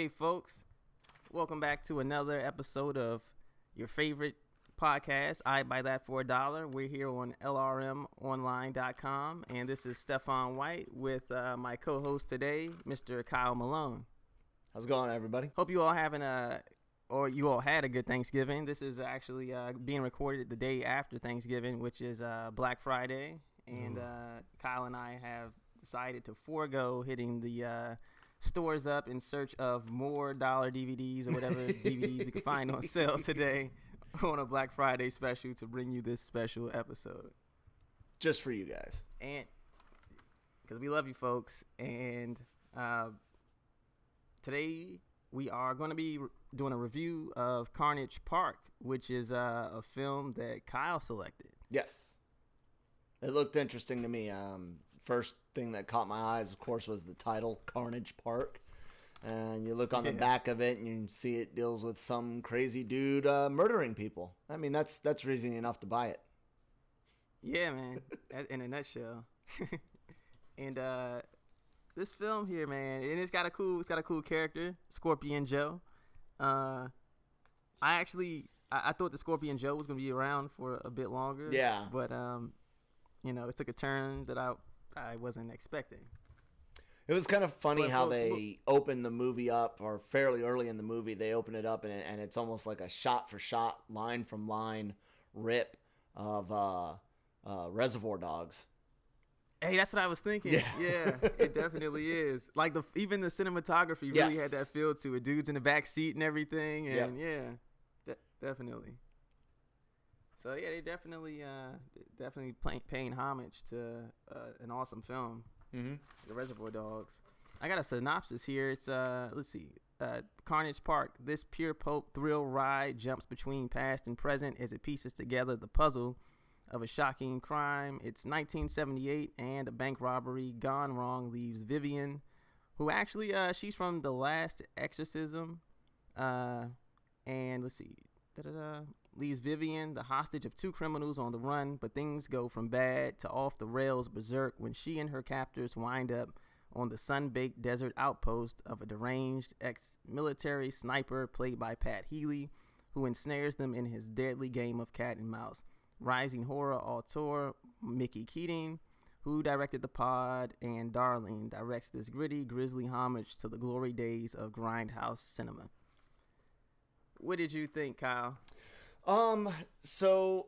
Hey, folks, welcome back to another episode of your favorite podcast, I Buy That for $1. We're here on lrmonline.com, and this is Stephon White with my co-host today, Mr. Kyle Malone. How's it going, everybody? Hope you all you all had a good Thanksgiving. This is actually being recorded the day after Thanksgiving, which is Black Friday, and Kyle and I have decided to forego hitting the stores up in search of more dollar DVDs or whatever DVDs we can find on sale today on a Black Friday special to bring you this special episode. Just for you guys. And because we love you folks. And today we are going to be doing a review of Carnage Park, which is a film that Kyle selected. Yes. It looked interesting to me. First thing that caught my eyes, of course, was the title, Carnage Park. And you look on the back of it and you see it deals with some crazy dude murdering people. I mean, that's reason enough to buy it. Yeah, man. In a nutshell. And this film here, man, and it's got a cool character, Scorpion Joe. I thought the Scorpion Joe was gonna be around for a bit longer. Yeah. But it took a turn that I wasn't expecting. It was kind of funny how they opened the movie up, or fairly early in the movie, they open it up, and it's almost like a shot-for-shot, line-from-line rip of Reservoir Dogs. Hey, that's what I was thinking. Yeah, it definitely is. Like even the cinematography really had that feel to it. Dudes in the back seat and everything, and definitely. So yeah, they definitely paying homage to an awesome film. Mm-hmm. The Reservoir Dogs. I got a synopsis here. It's Carnage Park. This pure pulp thrill ride jumps between past and present as it pieces together the puzzle of a shocking crime. It's 1978, and a bank robbery gone wrong leaves Vivian, who actually she's from The Last Exorcism, and leaves Vivian the hostage of two criminals on the run, but things go from bad to off the rails berserk when she and her captors wind up on the sun-baked desert outpost of a deranged ex-military sniper played by Pat Healy, who ensnares them in his deadly game of cat and mouse. Rising horror auteur Mickey Keating, who directed The Pod, and Darling, directs this gritty, grisly homage to the glory days of grindhouse cinema. What did you think, Kyle? So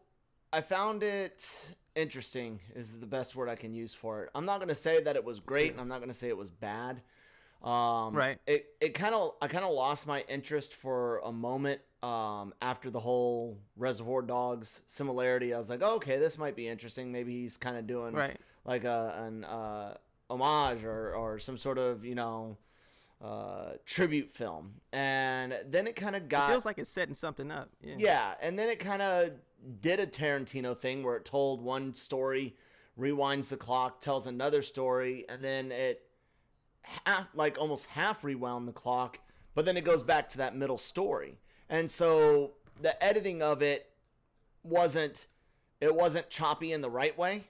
I found it interesting is the best word I can use for it. I'm not going to say that it was great, and I'm not going to say it was bad. Right. I kind of lost my interest for a moment after the whole Reservoir Dogs similarity. I was like, oh, okay, this might be interesting. Maybe he's kind of doing like an homage or some sort of, tribute film. And then it kind of it feels like it's setting something up. Yeah, and then it kind of did a Tarantino thing where it told one story, rewinds the clock, tells another story, and then it almost half rewound the clock, but then it goes back to that middle story. And so the editing of it wasn't choppy in the right way,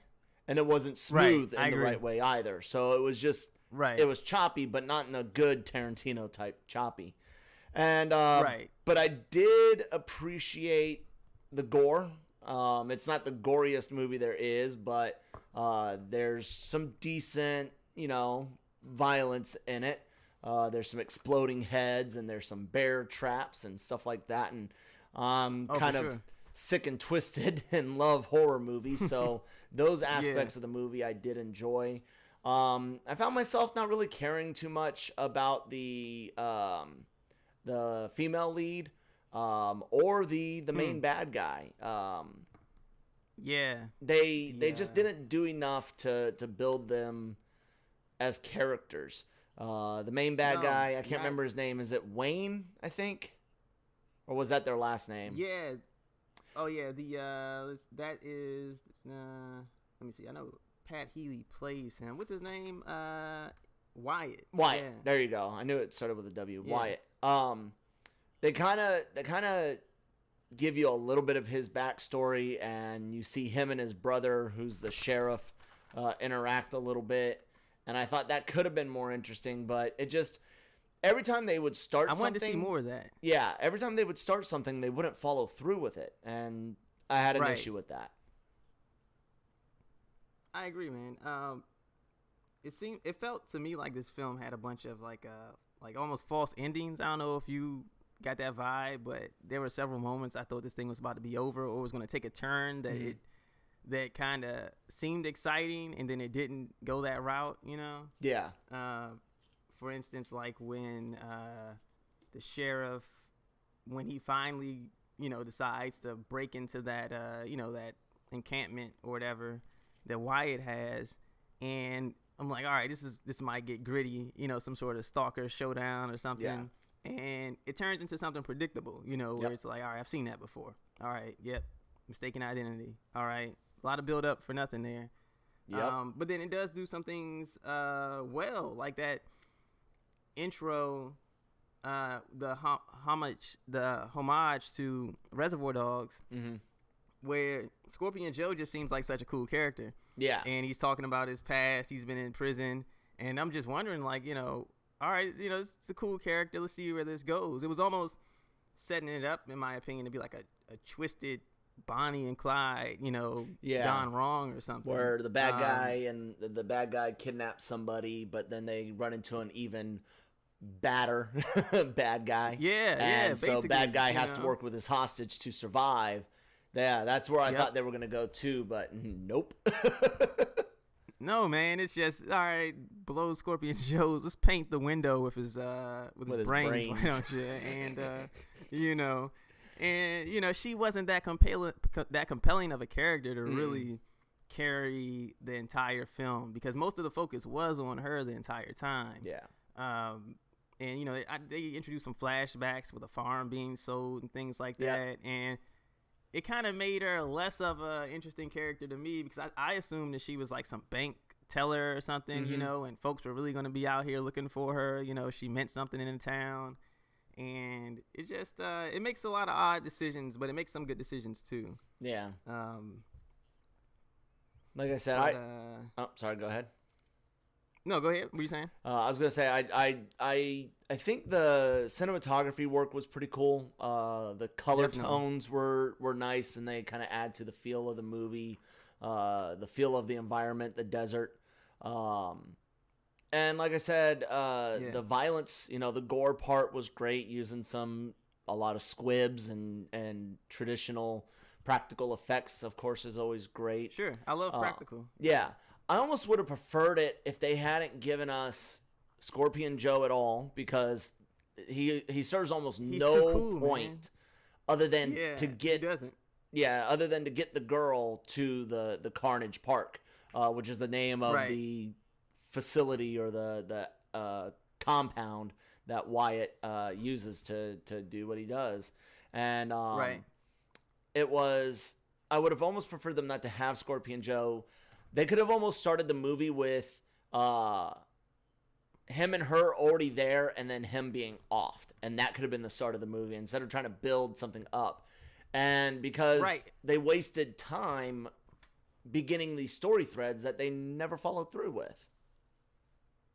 and it wasn't smooth in the right way either. So it was just it was choppy, but not in a good Tarantino type choppy. And but I did appreciate the gore. It's not the goriest movie there is, but there's some decent, violence in it. There's some exploding heads, and there's some bear traps and stuff like that. And I'm kind of sick and twisted and love horror movies, so those aspects of the movie I did enjoy. I found myself not really caring too much about the female lead or the main bad guy. They just didn't do enough to build them as characters. The main bad guy, I can't remember his name. Is it Wayne, I think? Or was that their last name? Yeah. Oh, yeah. That is, let me see. I know Pat Healy plays him. What's his name? Wyatt. Wyatt. Yeah. There you go. I knew it started with a W. Yeah. Wyatt. They kind of give you a little bit of his backstory, and you see him and his brother, who's the sheriff, interact a little bit. And I thought that could have been more interesting, but it every time they would start I something, wanted to see more of that. Yeah, every time they would start something, they wouldn't follow through with it, and I had an issue with that. I agree, man. It felt to me like this film had a bunch of like almost false endings. I don't know if you got that vibe, but there were several moments I thought this thing was about to be over or was going to take a turn that that kind of seemed exciting, and then it didn't go that route, you know? Yeah. For instance, like when the sheriff, when he finally, decides to break into that, that encampment or whatever that Wyatt has, and I'm like, all right, this might get gritty, some sort of stalker showdown or something. Yeah. And it turns into something predictable, where it's like, all right, I've seen that before. All right, yep, mistaken identity. All right, a lot of build up for nothing there. Yep. But then it does do some things well, like that intro, the homage to Reservoir Dogs, where Scorpion Joe just seems like such a cool character. Yeah. And he's talking about his past. He's been in prison. And I'm just wondering, like, all right, it's a cool character. Let's see where this goes. It was almost setting it up, in my opinion, to be like a twisted Bonnie and Clyde, gone wrong or something. Where the bad guy and the bad guy kidnaps somebody, but then they run into an even badder bad guy. Yeah, and so bad guy has to work with his hostage to survive. Yeah, that's where I thought they were gonna go too, but nope. No, man, it's just all right. Below Scorpion Joe's, let's paint the window with his brains. Why don't you? And she wasn't that compelling of a character to really carry the entire film, because most of the focus was on her the entire time. Yeah. And they introduced some flashbacks with a farm being sold and things like that, and it kind of made her less of a interesting character to me, because I assumed that she was like some bank teller or something, and folks were really going to be out here looking for her. She meant something in the town, and it just it makes a lot of odd decisions, but it makes some good decisions too. Yeah. Like I said, sorry, go ahead. No, go ahead. What were you saying? I was gonna say I think the cinematography work was pretty cool. The color tones were nice, and they kind of add to the feel of the movie, the feel of the environment, the desert. And like I said, the violence, the gore part was great, using a lot of squibs and traditional practical effects. Of course, is always great. Sure, I love practical. Yeah. I almost would have preferred it if they hadn't given us Scorpion Joe at all, because he serves almost no point other than to get other than to get the girl to the Carnage Park, which is the name of the facility or the compound that Wyatt uses to do what he does. And it was, I would have almost preferred them not to have Scorpion Joe. They could have almost started the movie with him and her already there, and then him being offed, and that could have been the start of the movie instead of trying to build something up. And because they wasted time beginning these story threads that they never followed through with.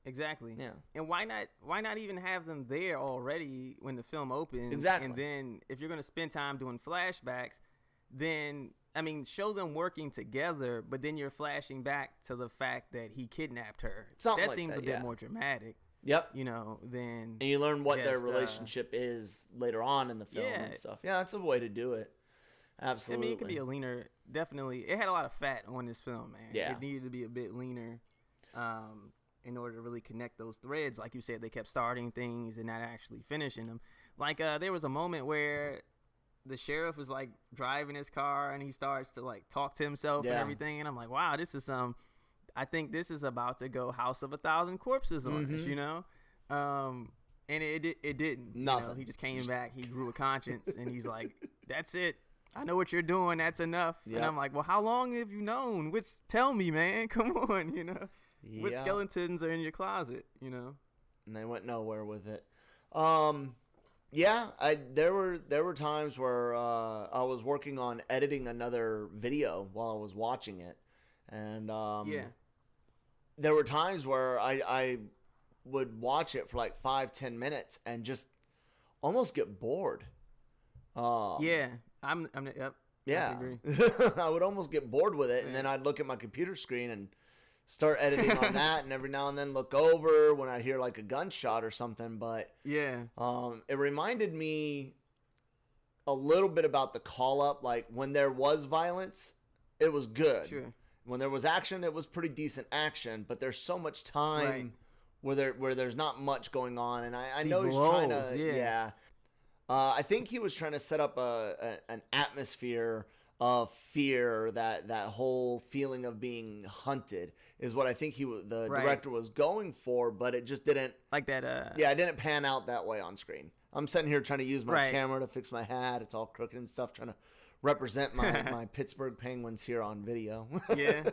Exactly. Yeah. And why not even have them there already when the film opens? Exactly. And then if you're going to spend time doing flashbacks, then show them working together, but then you're flashing back to the fact that he kidnapped her. Something that like seems a bit more dramatic. Yep. Then... And you learn what their relationship is later on in the film and stuff. Yeah, that's a way to do it. Absolutely. It could be a leaner... Definitely. It had a lot of fat on this film, man. Yeah. It needed to be a bit leaner in order to really connect those threads. Like you said, they kept starting things and not actually finishing them. Like, there was a moment where the sheriff was like driving his car and he starts to like talk to himself and everything, and I'm like, wow, this is I think this is about to go House of a Thousand Corpses on us, and it didn't. Nothing. He just came back, he grew a conscience, and he's like, that's it, I know what you're doing, that's enough. And I'm like, well, how long have you known? Tell me, man, come on, what skeletons are in your closet, And they went nowhere with it. Yeah, there were times where I was working on editing another video while I was watching it, and there were times where I would watch it for like 5-10 minutes and just almost get bored. Yeah, yep. Yeah, I agree. I would almost get bored with it, and then I'd look at my computer screen and start editing on that, and every now and then look over when I hear like a gunshot or something. But yeah, it reminded me a little bit about the Call Up. Like when there was violence, it was good. Sure. When there was action, it was pretty decent action. But there's so much time where there's not much going on, and I know he's trying to yeah. I think he was trying to set up an atmosphere of fear, that whole feeling of being hunted is what I think the director was going for, but it just didn't like that. Yeah, it didn't pan out that way on screen. I'm sitting here trying to use my camera to fix my hat. It's all crooked and stuff, trying to represent my Pittsburgh Penguins here on video. Yeah.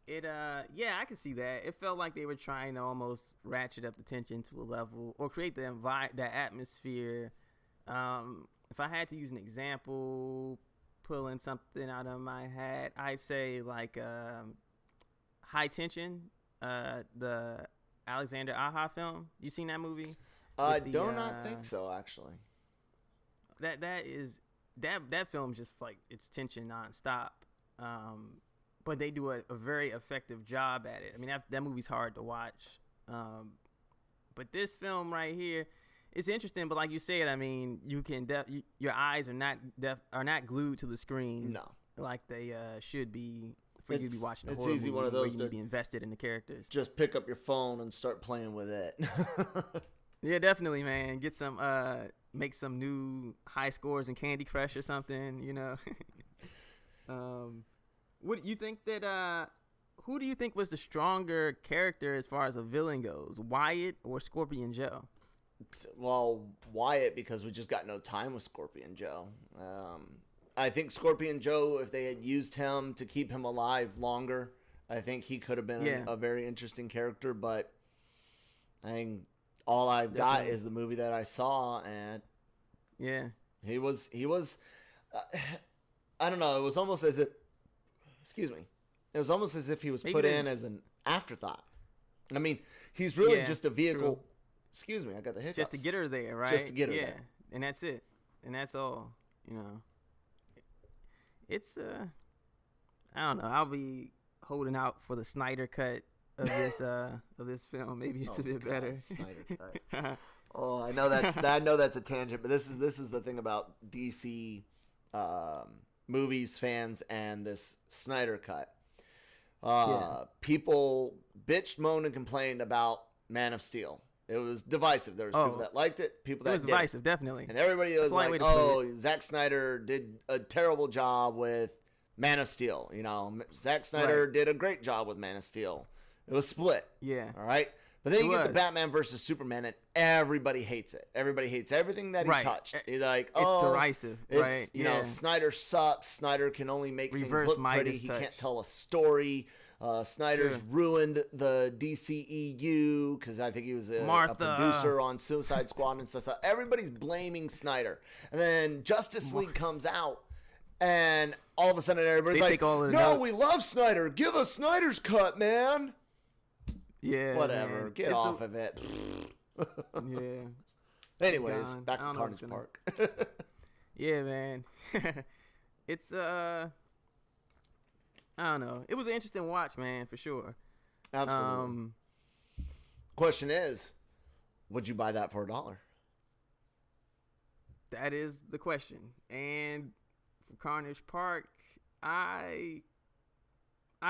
Yeah, I can see that. It felt like they were trying to almost ratchet up the tension to a level or create that atmosphere. If I had to use an example, pulling something out of my hat, I'd say like High Tension, the Alexander Aja film. You seen that movie? I do not think so, actually. That film's just like, it's tension nonstop. But they do a very effective job at it. I mean, that movie's hard to watch. But this film right here, it's interesting. But like you said, I mean, you can your eyes are not glued to the screen. No, like they should be for you to be watching. It's easy one of those to be invested in the characters. Just pick up your phone and start playing with it. Yeah, definitely, man. Get some make some new high scores in Candy Crush or something. You know. What do you think that? Who do you think was the stronger character as far as a villain goes, Wyatt or Scorpion Joe? Well, Wyatt, because we just got no time with Scorpion Joe. I think Scorpion Joe, if they had used him to keep him alive longer, I think he could have been a very interesting character. But I think all I've got is the movie that I saw, and he was. I don't know. It was almost as if. Excuse me. It was almost as if he was put in as an afterthought. I mean, he's really just a vehicle. True. Excuse me, I got the hiccups. Just to get her there, right? Just to get her there. And that's it. And that's all, you know. It's, I don't know. I'll be holding out for the Snyder cut of this film. Maybe it's a bit better. Snyder cut. Oh, I know that's a tangent, but this is the thing about DC movies fans and this Snyder cut. People bitched, moaned, and complained about Man of Steel. It was divisive. There was people that liked it, people that didn't. It was divisive, definitely. And everybody was like, "Oh, Zack Snyder did a terrible job with Man of Steel." You know, Zack Snyder did a great job with Man of Steel. It was split. Yeah. All right. But then you get the Batman versus Superman, and everybody hates it. Everybody hates everything that he touched. He's like, it's derisive, right? You know, Snyder sucks. Snyder can only make things look pretty. He can't tell a story. Snyder's ruined the DCEU because I think he was a producer on Suicide Squad and stuff. So everybody's blaming Snyder. And then Justice League comes out, and all of a sudden everybody's like, "No, we love Snyder. Give us Snyder's cut, man." Yeah, whatever. Man. Get off of it. Yeah. Anyways, back to Carnage Park. Yeah, man. It's I don't know. It was an interesting watch, man, for sure. Absolutely. Question is, would you buy that for $1? That is the question. And for Carnage Park, I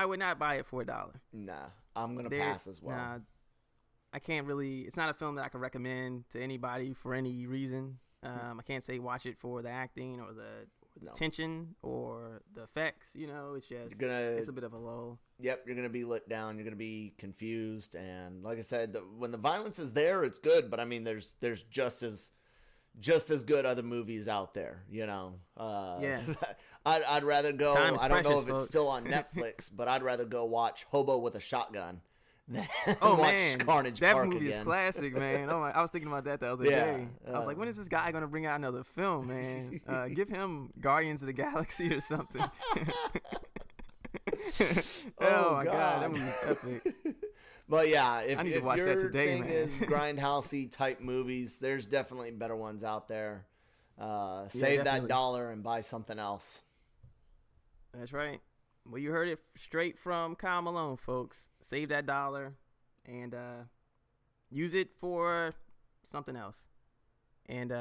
would not buy it for $1. Nah, I'm gonna pass as well. Nah, I can't really. It's not a film that I can recommend to anybody for any reason. I can't say watch it for the acting or the tension or the effects. You know, it's just it's a bit of a lull. Yep, you're gonna be let down. You're gonna be confused, and like I said, when the violence is there, it's good. But I mean, there's just as good other movies out there, you know. I'd rather go. I don't know if it's still on Netflix, but I'd rather go watch Hobo with a Shotgun than watch Carnage That Park movie again. is classic, man. Oh my, I was thinking about that the other day. I was like, when is this guy gonna bring out another film, man? Give him Guardians of the Galaxy or something. Oh my God, that movie was epic. But yeah, I if need to watch your that today, thing man. is grindhousey type movies, there's definitely better ones out there. Save that definitely. dollar and buy something else. That's right. Well, you heard it straight from Kyle Malone, folks. Save that dollar and use it for something else. And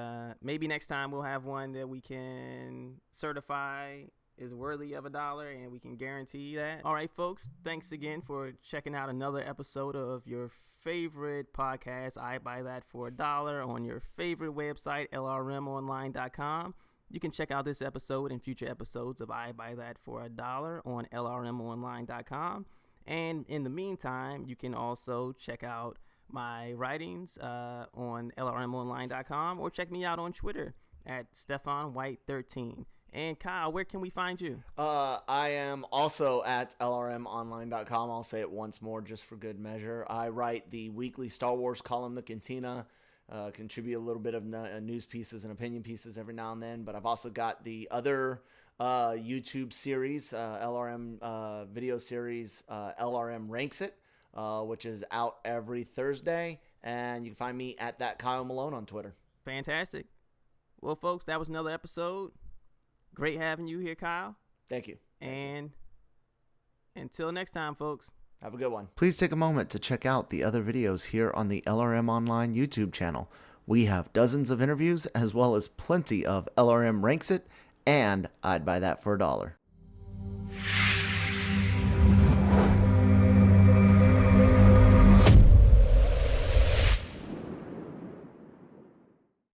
maybe next time we'll have one that we can certify is worthy of $1 and we can guarantee that. All right, folks, thanks again for checking out another episode of your favorite podcast, I Buy That for $1, on your favorite website, lrmonline.com. You can check out this episode and future episodes of I Buy That for $1 on lrmonline.com. And in the meantime, you can also check out my writings on lrmonline.com or check me out on Twitter at Stephon White 13. And Kyle, where can we find you? I am also at lrmonline.com. I'll say it once more just for good measure. I write the weekly Star Wars column, The Cantina. Contribute a little bit of news pieces and opinion pieces every now and then. But I've also got the other YouTube series, LRM video series, LRM Ranks It, which is out every Thursday. And you can find me at that Kyle Malone on Twitter. Fantastic. Well, folks, that was another episode. Great having you here, Kyle. Thank you. And until next time, folks. Have a good one. Please take a moment to check out the other videos here on the LRM Online YouTube channel. We have dozens of interviews as well as plenty of LRM Ranks It and I'd Buy That for $1.